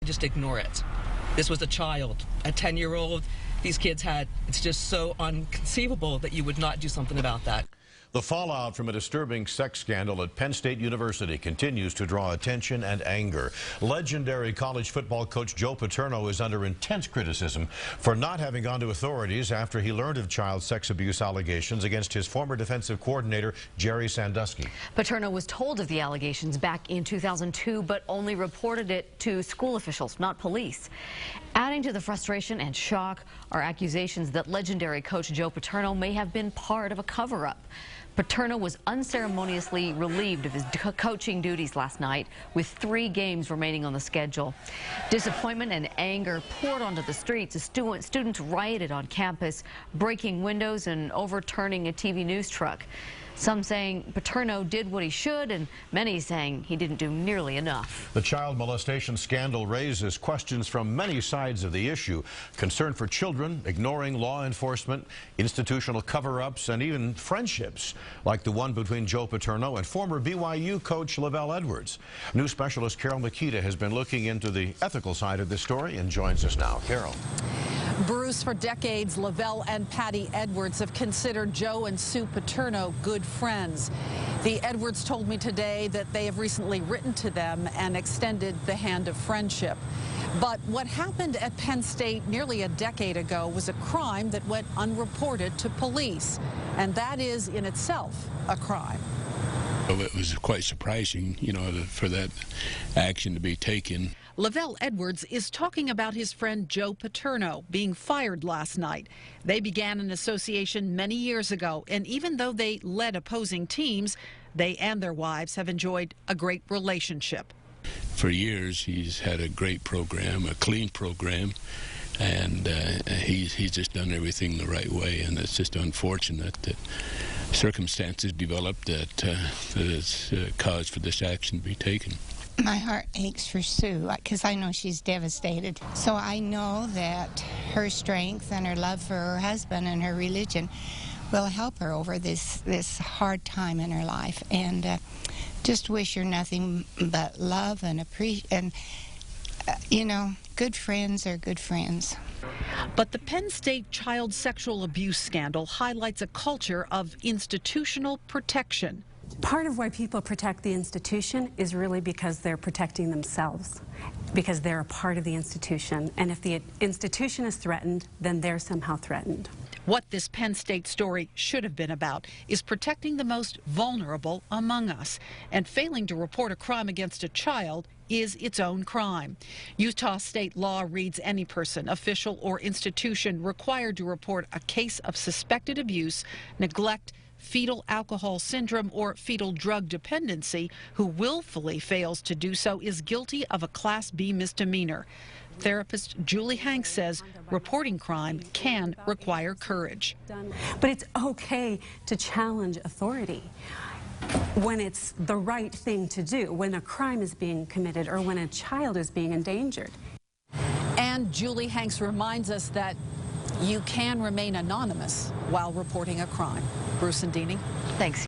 just ignore it. This was a child, a 10-year-old. These kids it's just so inconceivable that you would not do something about that. The fallout from a disturbing sex scandal at Penn State University continues to draw attention and anger. Legendary college football coach Joe Paterno is under intense criticism for not having gone to authorities after he learned of child sex abuse allegations against his former defensive coordinator, Jerry Sandusky. Paterno was told of the allegations back in 2002, but only reported it to school officials, not police. Adding to the frustration and shock are accusations that legendary coach Joe Paterno may have been part of a cover-up. Paterno was unceremoniously relieved of his coaching duties last night, with 3 games remaining on the schedule. Disappointment and anger poured onto the streets as students rioted on campus, breaking windows and overturning a TV news truck. Some saying Paterno did what he should, and many saying he didn't do nearly enough. The child molestation scandal raises questions from many sides of the issue. Concern for children, ignoring law enforcement, institutional cover-ups, and even friendships, like the one between Joe Paterno and former BYU coach Lavelle Edwards. News specialist Carol Makita has been looking into the ethical side of this story and joins us now. Carol. Bruce, for decades, Lavelle and Patty Edwards have considered Joe and Sue Paterno good friends. The Edwards told me today that they have recently written to them and extended the hand of friendship. But what happened at Penn State nearly a decade ago was a crime that went unreported to police, and that is in itself a crime. It was quite surprising, for that action to be taken. Lavelle Edwards is talking about his friend Joe Paterno being fired last night. They began an association many years ago, and even though they led opposing teams, they and their wives have enjoyed a great relationship. For years, he's had a great program, a clean program, and he's just done everything the right way, and it's just unfortunate that circumstances developed that it's cause for this action to be taken. My heart aches for Sue because I know she's devastated. So I know that her strength and her love for her husband and her religion will help her over this hard time in her life. And just wish her nothing but love and appreciation. Good friends are good friends. But the Penn State child sexual abuse scandal highlights a culture of institutional protection. Part of why people protect the institution is really because they're protecting themselves, because they're a part of the institution. And if the institution is threatened, then they're somehow threatened. What this Penn State story should have been about is protecting the most vulnerable among us. And failing to report a crime against a child is its own crime. Utah state law reads any person, official, or institution required to report a case of suspected abuse, neglect, fetal alcohol syndrome, or fetal drug dependency who willfully fails to do so is guilty of a Class B misdemeanor. Therapist Julie Hanks says reporting crime can require courage. But it's okay to challenge authority when it's the right thing to do, when a crime is being committed or when a child is being endangered. And Julie Hanks reminds us that you can remain anonymous while reporting a crime. Bruce and Deanie. Thanks.